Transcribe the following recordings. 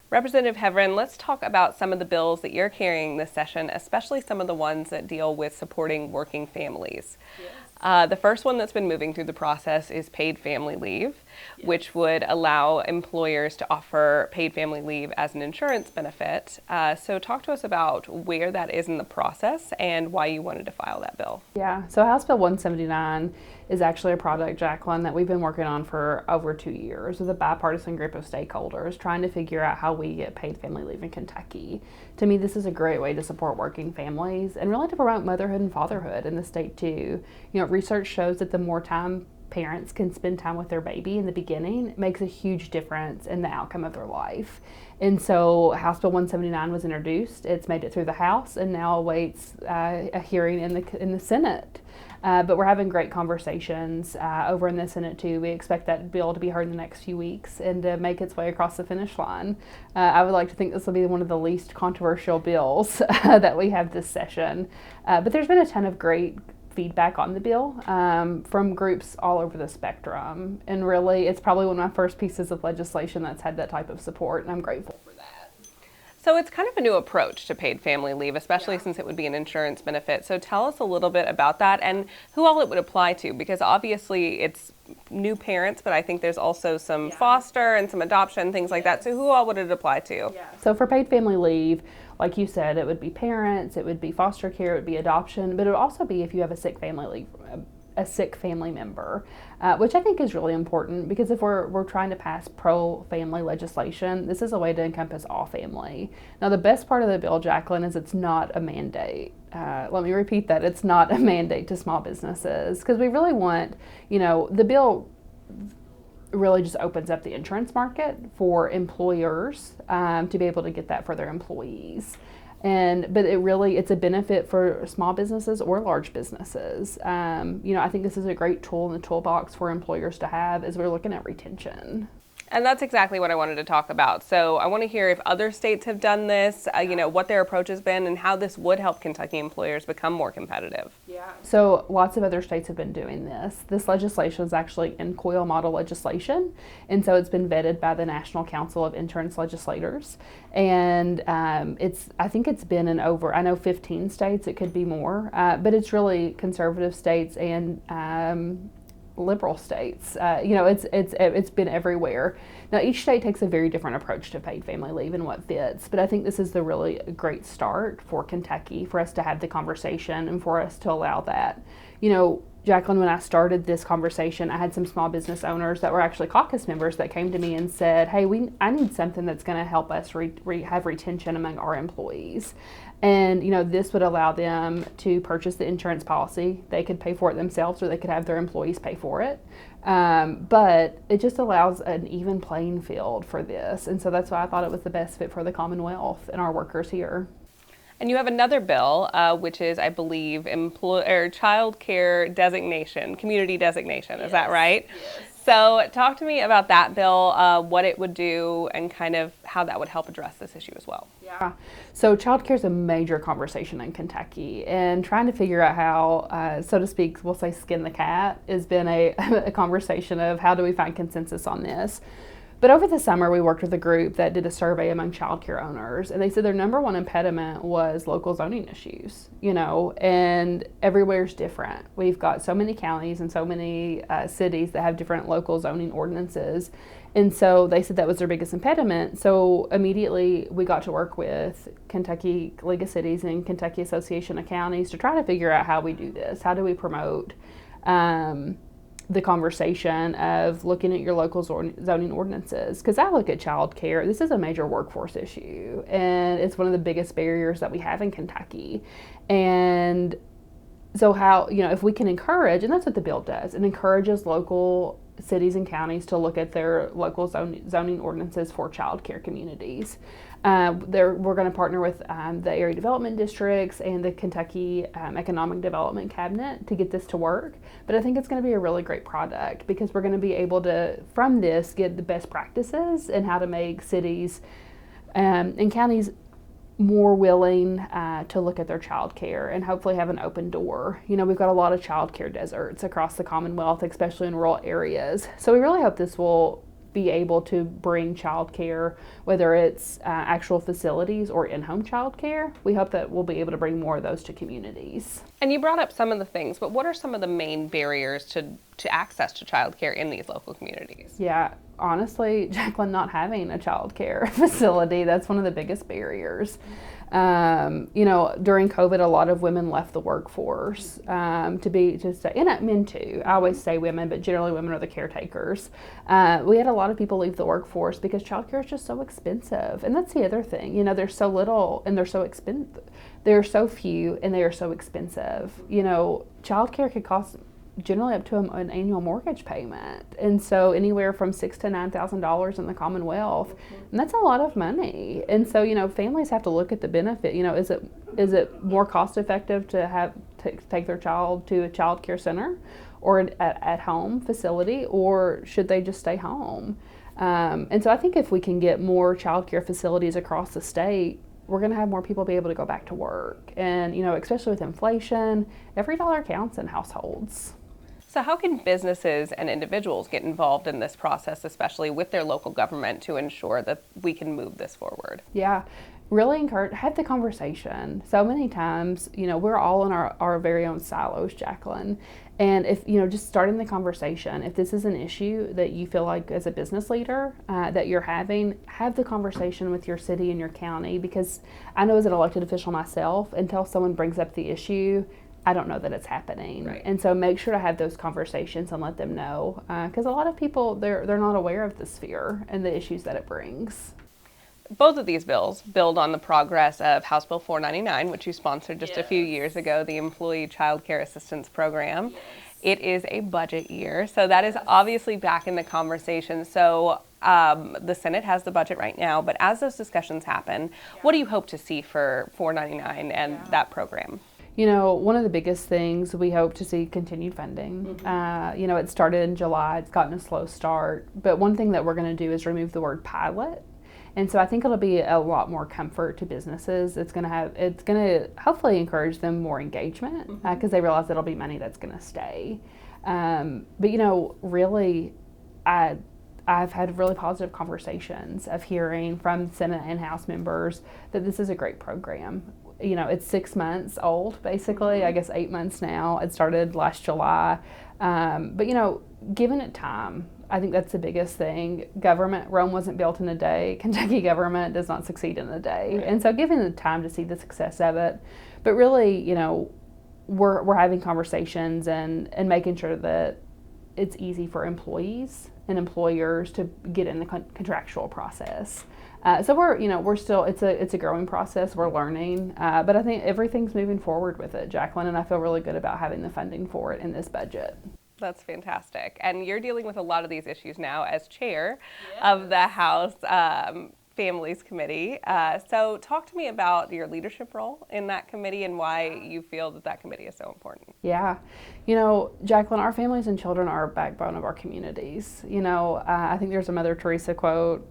Representative Heavrin, let's talk about some of the bills that you're carrying this session, especially some of the ones that deal with supporting working families. Yes. The first one that's been moving through the process is paid family leave, which would allow employers to offer paid family leave as an insurance benefit. So talk to us about where that is in the process and why you wanted to file that bill. Yeah, so House Bill 179 is actually a project, Jacqueline, that we've been working on for over 2 years with a bipartisan group of stakeholders trying to figure out how we get paid family leave in Kentucky. To me, this is a great way to support working families and really to promote motherhood and fatherhood in the state too. You know, research shows that the more time parents can spend time with their baby in the beginning, it makes a huge difference in the outcome of their life. And so House Bill 179 was introduced. It's made it through the House and now awaits a hearing in the Senate. But we're having great conversations over in the Senate too. We expect that bill to be heard in the next few weeks and to make its way across the finish line. I would like to think this will be one of the least controversial bills that we have this session. But there's been a ton of great feedback on the bill from groups all over the spectrum. And really, it's probably one of my first pieces of legislation that's had that type of support, and I'm grateful for that. So it's kind of a new approach to paid family leave, especially since it would be an insurance benefit. So tell us a little bit about that and who all it would apply to, because obviously it's new parents, but I think there's also some foster and some adoption, things like that. So who all would it apply to? So for paid family leave, like you said, it would be parents, it would be foster care, it would be adoption, but it would also be if you have a sick family member, which I think is really important because if we're trying to pass pro-family legislation, this is a way to encompass all family. Now, the best part of the bill, Jacqueline, is it's not a mandate. Let me repeat that. It's not a mandate to small businesses because we really want, the bill really just opens up the insurance market for employers to be able to get that for their employees. But it's a benefit for small businesses or large businesses. I think this is a great tool in the toolbox for employers to have as we're looking at retention. And that's exactly what I wanted to talk about. So I want to hear if other states have done this, what their approach has been and how this would help Kentucky employers become more competitive. So lots of other states have been doing this. This legislation is actually NCOIL model legislation. And so it's been vetted by the National Council of Insurance Legislators. And I think it's been in over, I know 15 states, it could be more, but it's really conservative states and liberal states. It's been everywhere. Now, each state takes a very different approach to paid family leave and what fits, but I think this is the really great start for Kentucky for us to have the conversation and for us to allow that. Jacqueline, when I started this conversation, I had some small business owners that were actually caucus members that came to me and said, hey, I need something that's going to help us have retention among our employees. And, this would allow them to purchase the insurance policy. They could pay for it themselves or they could have their employees pay for it. But it just allows an even playing field for this. And so that's why I thought it was the best fit for the Commonwealth and our workers here. And you have another bill, which is, I believe, child care designation, community designation. Is that right? Yes. So talk to me about that bill, what it would do, and kind of how that would help address this issue as well. Yeah. So child care is a major conversation in Kentucky, and trying to figure out how, so to speak, we'll say skin the cat, has been a conversation of how do we find consensus on this. But over the summer, we worked with a group that did a survey among child care owners, and they said their number one impediment was local zoning issues, and everywhere's different. We've got so many counties and so many cities that have different local zoning ordinances. And so they said that was their biggest impediment. So immediately we got to work with Kentucky League of Cities and Kentucky Association of Counties to try to figure out how we do this. How do we promote the conversation of looking at your local zoning ordinances? Because I look at child care, this is a major workforce issue, and it's one of the biggest barriers that we have in Kentucky. And so how, if we can encourage, and that's what the bill does, it encourages local cities and counties to look at their local zoning ordinances for child care communities. We're going to partner with the area development districts and the Kentucky Economic Development Cabinet to get this to work. But I think it's going to be a really great product because we're going to be able to, from this, get the best practices and how to make cities and counties more willing to look at their child care and hopefully have an open door. We've got a lot of child care deserts across the Commonwealth, especially in rural areas. So we really hope this will be able to bring childcare, whether it's actual facilities or in-home childcare. We hope that we'll be able to bring more of those to communities. And you brought up some of the things, but what are some of the main barriers to access to childcare in these local communities? Yeah, honestly, Jacqueline, not having a childcare facility, that's one of the biggest barriers. During COVID, a lot of women left the workforce to stay, and men too. I always say women, but generally women are the caretakers. We had a lot of people leave the workforce because childcare is just so expensive, and that's the other thing. There's so little, and they're so expensive. There are so few, and they are so expensive. Childcare could cost generally up to an annual mortgage payment, and so anywhere from $6,000 to $9,000 in the Commonwealth, and that's a lot of money. And so families have to look at the benefit. Is it more cost effective to take their child to a child care center or at home facility, or should they just stay home? And so I think if we can get more child care facilities across the state, we're going to have more people be able to go back to work. And especially with inflation, every dollar counts in households. So how can businesses and individuals get involved in this process, especially with their local government, to ensure that we can move this forward? Yeah, really have the conversation. So many times, we're all in our very own silos, Jacqueline. And if, just starting the conversation, if this is an issue that you feel like as a business leader that you're having, have the conversation with your city and your county, because I know as an elected official myself, until someone brings up the issue, I don't know that it's happening. Right. And so make sure to have those conversations and let them know, because a lot of people, they're not aware of this fear and the issues that it brings. Both of these bills build on the progress of House Bill 499, which you sponsored just a few years ago, the Employee Child Care Assistance Program. Yes. It is a budget year, so that is obviously back in the conversation. So the Senate has the budget right now, but as those discussions happen, what do you hope to see for 499 and that program? One of the biggest things we hope to see continued funding. It started in July. It's gotten a slow start. But one thing that we're going to do is remove the word pilot. And so I think it'll be a lot more comfort to businesses. It's going to hopefully encourage them more engagement because they realize it'll be money that's going to stay. But really, I've had really positive conversations of hearing from Senate and House members that this is a great program. It's 6 months old, basically. I guess 8 months now. It started last July. But, giving it time, I think that's the biggest thing. Rome wasn't built in a day. Kentucky government does not succeed in a day. Right. And so giving the time to see the success of it. But really, we're having conversations and making sure that it's easy for employees and employers to get in the contractual process. So we're still, it's a growing process. We're learning, but I think everything's moving forward with it, Jacqueline, and I feel really good about having the funding for it in this budget. That's fantastic. And you're dealing with a lot of these issues now as chair of the House Families Committee. So talk to me about your leadership role in that committee and why you feel that committee is so important. Yeah. Jacqueline, our families and children are a backbone of our communities. I think there's a Mother Teresa quote,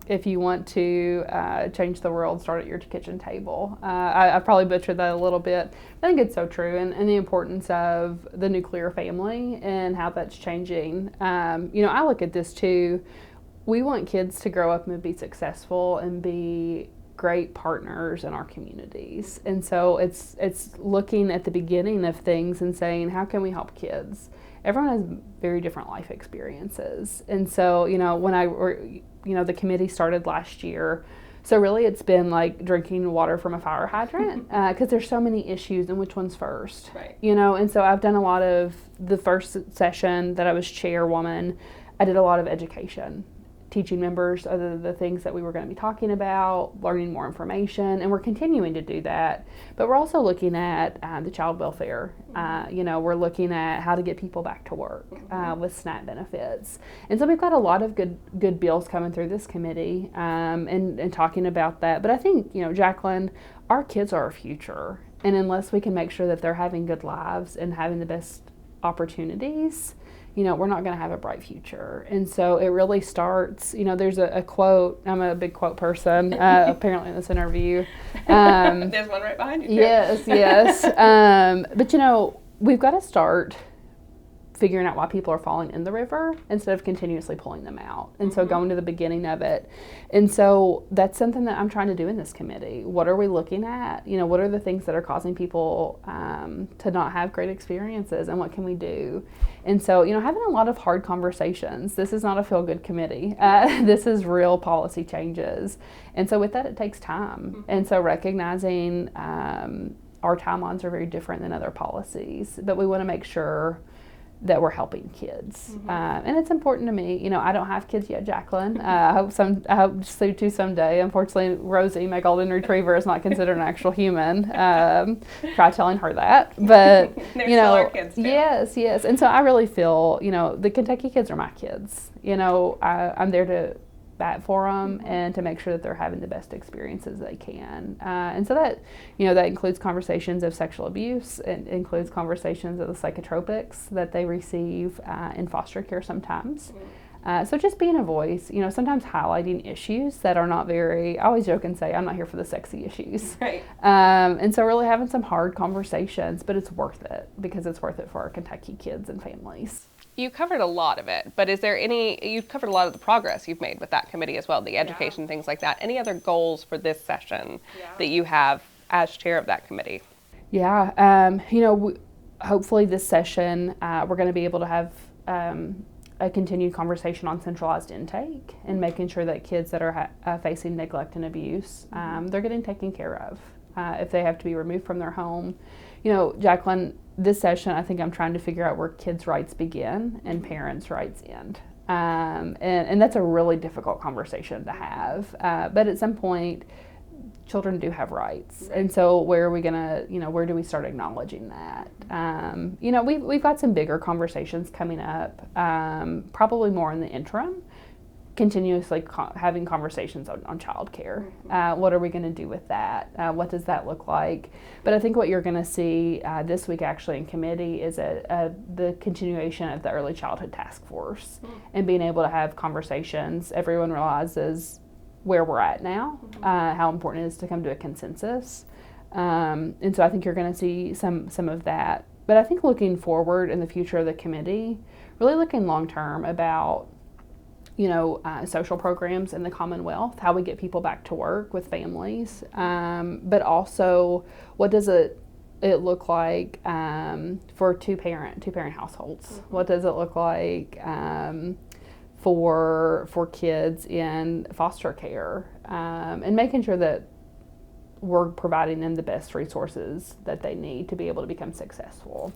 if you want to change the world, start at your kitchen table. I probably butchered that a little bit. I think it's so true, and the importance of the nuclear family and how that's changing. I look at this too. We want kids to grow up and be successful and be great partners in our communities. And so it's looking at the beginning of things and saying, how can we help kids? Everyone has very different life experiences. And so, the committee started last year. So really it's been like drinking water from a fire hydrant because there's so many issues and which one's first. Right. And so I've done a lot of the first session that I was chairwoman. I did a lot of education, teaching members of the things that we were going to be talking about, learning more information, and we're continuing to do that. But we're also looking at the child welfare. We're looking at how to get people back to work with SNAP benefits. And so we've got a lot of good bills coming through this committee and talking about that. But I think, Jacqueline, our kids are our future. And unless we can make sure that they're having good lives and having the best opportunities, we're not going to have a bright future. And so it really starts, there's a quote. I'm a big quote person, apparently in this interview. There's one right behind you, too. Yes. But, we've got to start figuring out why people are falling in the river instead of continuously pulling them out. And so going to the beginning of it. And so that's something that I'm trying to do in this committee. What are we looking at? What are the things that are causing people to not have great experiences, and what can we do? And so, having a lot of hard conversations. This is not a feel-good committee. This is real policy changes. And so with that, it takes time. And so recognizing our timelines are very different than other policies, but we want to make sure that we're helping kids. And it's important to me. I don't have kids yet, Jacqueline. I hope to someday. Unfortunately, Rosie, my golden retriever, is not considered an actual human. Try telling her that. But, Still our kids too. Yes. And so I really feel, the Kentucky kids are my kids. I'm there to bat for them and to make sure that they're having the best experiences they can. And so that, that includes conversations of sexual abuse. It includes conversations of the psychotropics that they receive in foster care sometimes. So just being a voice, sometimes highlighting issues that are not I always joke and say, I'm not here for the sexy issues. Right. And so really having some hard conversations, but it's worth it because it's worth it for our Kentucky kids and families. You covered a lot of it, but you've covered a lot of the progress you've made with that committee as well, the education, things like that. Any other goals for this session that you have as chair of that committee? Yeah, hopefully this session we're going to be able to have a continued conversation on centralized intake and making sure that kids that are facing neglect and abuse, they're getting taken care of. If they have to be removed from their home. Jacqueline, this session, I think I'm trying to figure out where kids' rights begin and parents' rights end. And that's a really difficult conversation to have. But at some point, children do have rights. And so where are we going to, where do we start acknowledging that? We've got some bigger conversations coming up, probably more in the interim. Continuously having conversations on childcare. What are we going to do with that? What does that look like? But I think what you're going to see this week actually in committee is the continuation of the early childhood task force and being able to have conversations. Everyone realizes where we're at now, how important it is to come to a consensus. And so I think you're going to see some of that. But I think looking forward in the future of the committee, really looking long term about social programs in the Commonwealth, how we get people back to work with families, but also what does it look like for two parent households? What does it look like for kids in foster care, and making sure that we're providing them the best resources that they need to be able to become successful.